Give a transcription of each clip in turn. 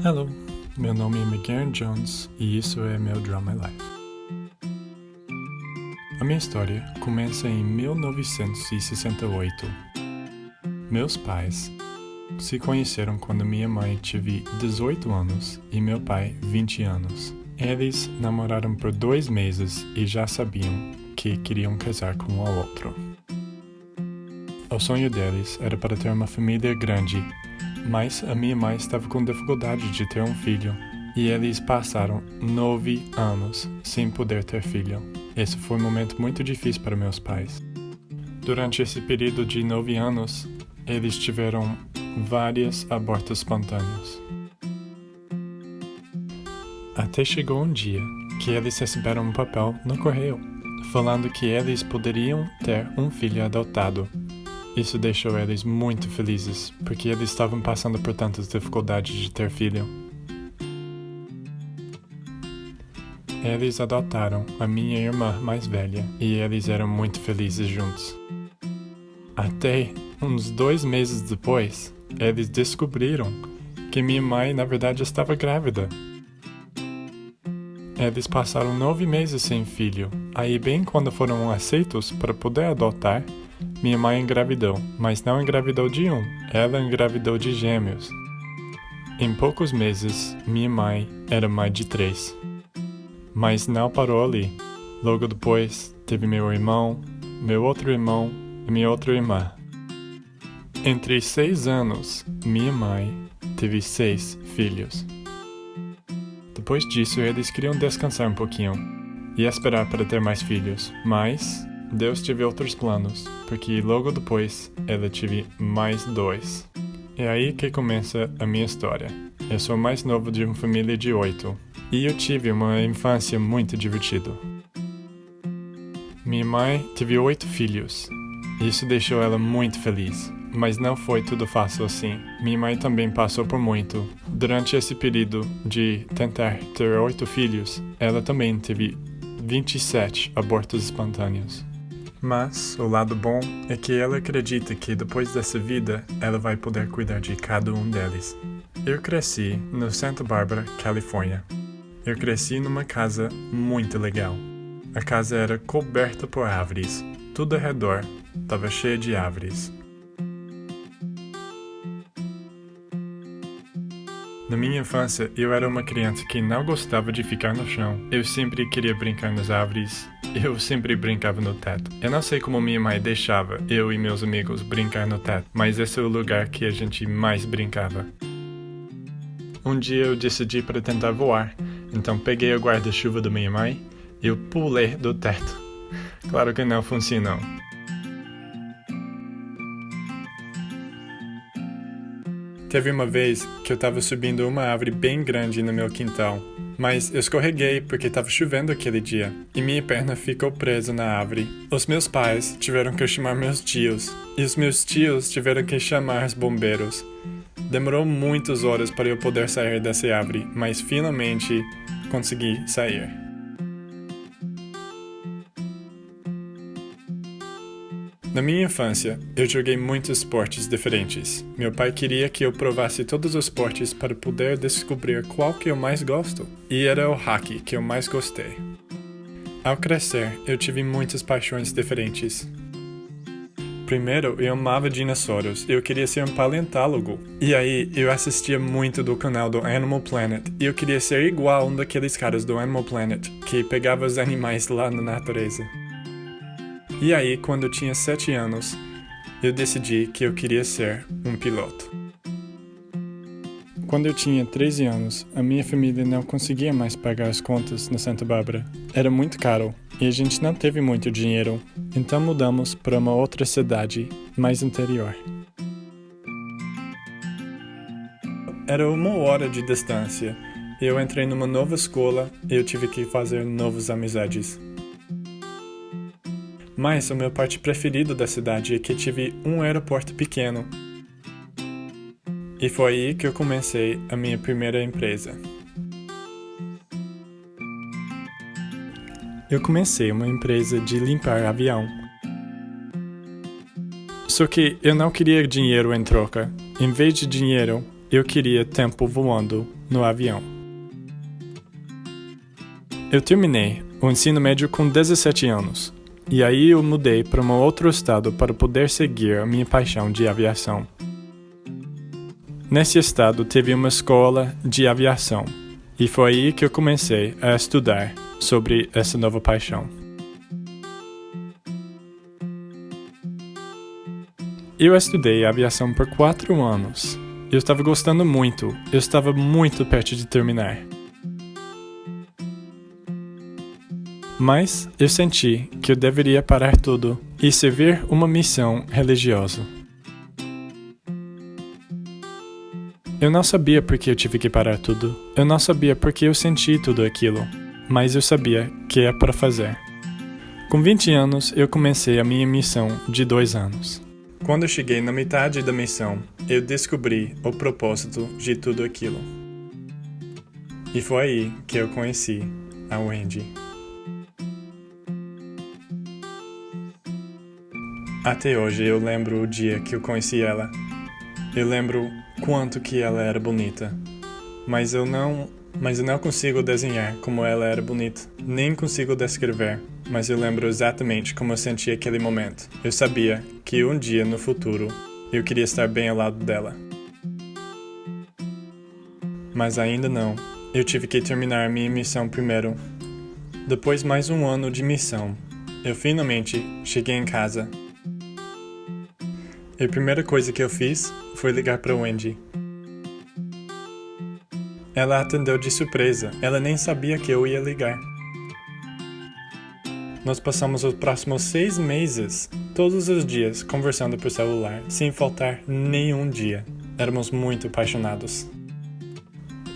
Hello, meu nome é Miguel Jones e isso é meu Drama Life. A minha história começa em 1968. Meus pais se conheceram quando minha mãe tinha 18 anos e meu pai 20 anos. Eles namoraram por 2 meses e já sabiam que queriam casar com um ao outro. O sonho deles era para ter uma família grande, mas a minha mãe estava com dificuldade de ter um filho e eles passaram 9 anos sem poder ter filho. Esse foi um momento muito difícil para meus pais. Durante esse período de 9 anos, eles tiveram vários abortos espontâneos. Até chegou um dia que eles receberam um papel no correio, falando que eles poderiam ter um filho adotado. Isso deixou eles muito felizes, porque eles estavam passando por tantas dificuldades de ter filho. Eles adotaram a minha irmã mais velha e eles eram muito felizes juntos. Até uns 2 meses depois, eles descobriram que minha mãe na verdade estava grávida. Eles passaram 9 meses sem filho. Aí bem quando foram aceitos para poder adotar, minha mãe engravidou, mas não engravidou de um, ela engravidou de gêmeos. Em poucos meses, minha mãe era mãe de 3. Mas não parou ali. Logo depois, teve meu irmão, meu outro irmão e minha outra irmã. Entre 6 anos, minha mãe teve 6 filhos. Depois disso, eles queriam descansar um pouquinho e esperar para ter mais filhos, mas Deus teve outros planos, porque logo depois ela teve mais 2. É aí que começa a minha história. Eu sou o mais novo de uma família de 8 e eu tive uma infância muito divertida. Minha mãe teve 8 filhos. Isso deixou ela muito feliz, mas não foi tudo fácil assim. Minha mãe também passou por muito. Durante esse período de tentar ter 8 filhos, ela também teve 27 abortos espontâneos. Mas o lado bom é que ela acredita que depois dessa vida, ela vai poder cuidar de cada um deles. Eu cresci no Santa Barbara, Califórnia. Eu cresci numa casa muito legal. A casa era coberta por árvores. Tudo ao redor estava cheio de árvores. Na minha infância, eu era uma criança que não gostava de ficar no chão. Eu sempre queria brincar nas árvores. Eu sempre brincava no teto. Eu não sei como minha mãe deixava eu e meus amigos brincar no teto, mas esse é o lugar que a gente mais brincava. Um dia eu decidi para tentar voar, então peguei o guarda-chuva da minha mãe e eu pulei do teto. Claro que não funcionou. Teve uma vez que eu estava subindo uma árvore bem grande no meu quintal, mas eu escorreguei porque estava chovendo aquele dia e minha perna ficou presa na árvore. Os meus pais tiveram que chamar meus tios e os meus tios tiveram que chamar os bombeiros. Demorou muitas horas para eu poder sair dessa árvore, mas finalmente consegui sair. Na minha infância, eu joguei muitos esportes diferentes. Meu pai queria que eu provasse todos os esportes para poder descobrir qual que eu mais gosto. E era o hockey que eu mais gostei. Ao crescer, eu tive muitas paixões diferentes. Primeiro, eu amava dinossauros. Eu queria ser um paleontólogo. E aí, eu assistia muito do canal do Animal Planet. E eu queria ser igual um daqueles caras do Animal Planet, que pegava os animais lá na natureza. E aí, quando eu tinha 7 anos, eu decidi que eu queria ser um piloto. Quando eu tinha 13 anos, a minha família não conseguia mais pagar as contas na Santa Bárbara. Era muito caro e a gente não teve muito dinheiro, então mudamos para uma outra cidade, mais interior. Era 1 hora de distância. Eu entrei numa nova escola e eu tive que fazer novas amizades. Mas a minha parte preferida da cidade é que tive um aeroporto pequeno. E foi aí que eu comecei a minha primeira empresa. Eu comecei uma empresa de limpar avião. Só que eu não queria dinheiro em troca. Em vez de dinheiro, eu queria tempo voando. no avião. Eu terminei o ensino médio com 17 anos, e aí eu mudei para um outro estado para poder seguir a minha paixão de aviação. Nesse estado teve uma escola de aviação, e foi aí que eu comecei a estudar sobre essa nova paixão. Eu estudei aviação por 4 anos. Eu estava gostando muito, eu estava muito perto de terminar. Mas eu senti que eu deveria parar tudo e servir uma missão religiosa. Eu não sabia por que eu tive que parar tudo. Eu não sabia por que eu senti tudo aquilo. Mas eu sabia que é para fazer. Com 20 anos, eu comecei a minha missão de 2 anos. Quando eu cheguei na metade da missão, eu descobri o propósito de tudo aquilo. E foi aí que eu conheci a Wendy. Até hoje eu lembro o dia que eu conheci ela. Eu lembro quanto que ela era bonita. Mas eu não consigo desenhar como ela era bonita. Nem consigo descrever. Mas eu lembro exatamente como eu senti aquele momento. Eu sabia que um dia no futuro eu queria estar bem ao lado dela. Mas ainda não. Eu tive que terminar minha missão primeiro. Depois mais um ano de missão, eu finalmente cheguei em casa. E a primeira coisa que eu fiz foi ligar para Wendy. Ela atendeu de surpresa. Ela nem sabia que eu ia ligar. Nós passamos os próximos 6 meses, todos os dias, conversando por celular, sem faltar nenhum dia. Éramos muito apaixonados.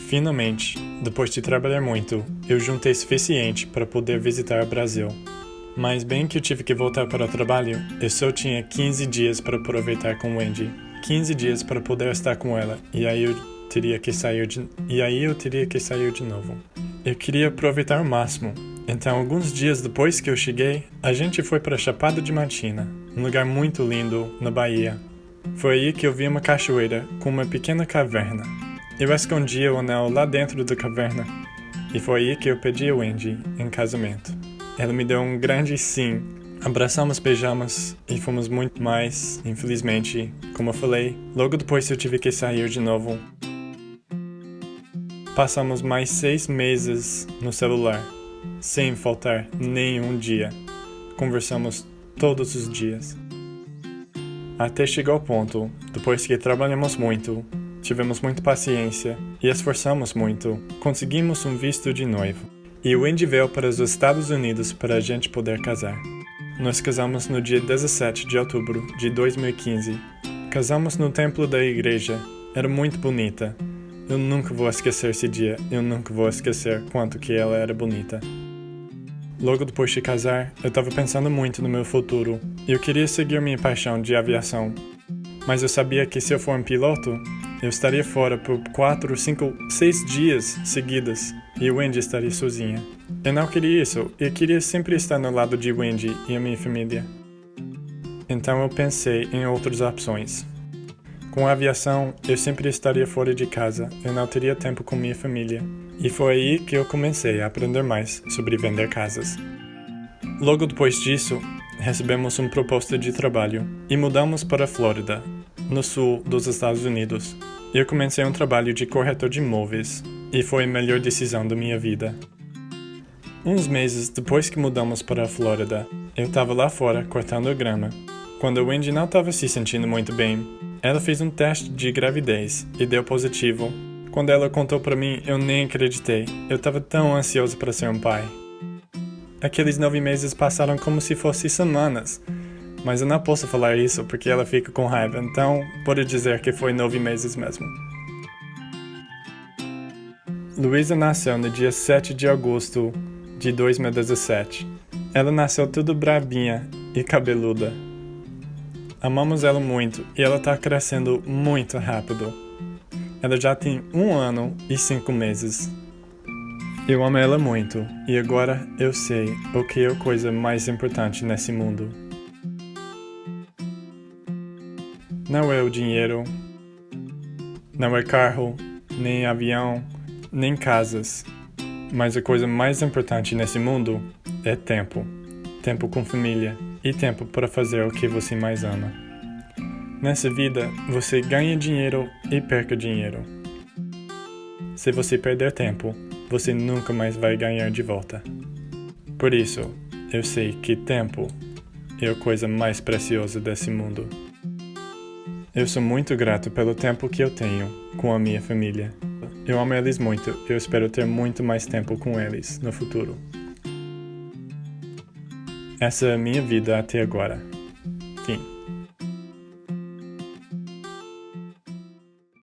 Finalmente, depois de trabalhar muito, eu juntei suficiente para poder visitar o Brasil. Mas bem que eu tive que voltar para o trabalho, eu só tinha 15 dias para aproveitar com Wendy. 15 dias para poder estar com ela, e aí eu teria que sair de novo. Eu queria aproveitar o máximo. Então, alguns dias depois que eu cheguei, a gente foi para Chapada Diamantina, um lugar muito lindo na Bahia. Foi aí que eu vi uma cachoeira com uma pequena caverna. Eu escondi o anel lá dentro da caverna, e foi aí que eu pedi a Wendy em casamento. Ela me deu um grande sim. Abraçamos, beijamos e fomos muito mais. Infelizmente, como eu falei, logo depois eu tive que sair de novo. Passamos mais 6 meses no celular, sem faltar nenhum dia. Conversamos todos os dias. Até chegar ao ponto, depois que trabalhamos muito, tivemos muita paciência e esforçamos muito, conseguimos um visto de noivo. E o Wendy veio para os Estados Unidos para a gente poder casar. Nós casamos no dia 17 de outubro de 2015. Casamos no templo da igreja. Era muito bonita. Eu nunca vou esquecer esse dia. Eu nunca vou esquecer quanto que ela era bonita. Logo depois de casar, eu estava pensando muito no meu futuro. Eu queria seguir minha paixão de aviação. Mas eu sabia que se eu for um piloto, eu estaria fora por 4, 5, 6 dias seguidos. E Wendy estaria sozinha. Eu não queria isso. Eu queria sempre estar no lado de Wendy e a minha família. Então eu pensei em outras opções. Com a aviação, eu sempre estaria fora de casa. Eu não teria tempo com minha família. E foi aí que eu comecei a aprender mais sobre vender casas. Logo depois disso, recebemos uma proposta de trabalho e mudamos para a Flórida, no sul dos Estados Unidos. Eu comecei um trabalho de corretor de imóveis e foi a melhor decisão da minha vida. Uns meses depois que mudamos para a Flórida, eu estava lá fora cortando a grama. Quando a Wendy não estava se sentindo muito bem, ela fez um teste de gravidez e deu positivo. Quando ela contou para mim, eu nem acreditei. Eu estava tão ansioso para ser um pai. Aqueles 9 meses passaram como se fossem semanas. Mas eu não posso falar isso porque ela fica com raiva, então pode dizer que foi 9 meses mesmo. Luísa nasceu no dia 7 de agosto de 2017. Ela nasceu tudo bravinha e cabeluda. Amamos ela muito e ela está crescendo muito rápido. Ela já tem 1 ano e 5 meses. Eu amo ela muito e agora eu sei o que é a coisa mais importante nesse mundo. Não é o dinheiro, não é carro, nem avião, nem casas. Mas a coisa mais importante nesse mundo é tempo. Tempo com família e tempo para fazer o que você mais ama. Nessa vida, você ganha dinheiro e perca dinheiro. Se você perder tempo, você nunca mais vai ganhar de volta. Por isso, eu sei que tempo é a coisa mais preciosa desse mundo. Eu sou muito grato pelo tempo que eu tenho com a minha família. Eu amo eles muito e eu espero ter muito mais tempo com eles no futuro. Essa é a minha vida até agora.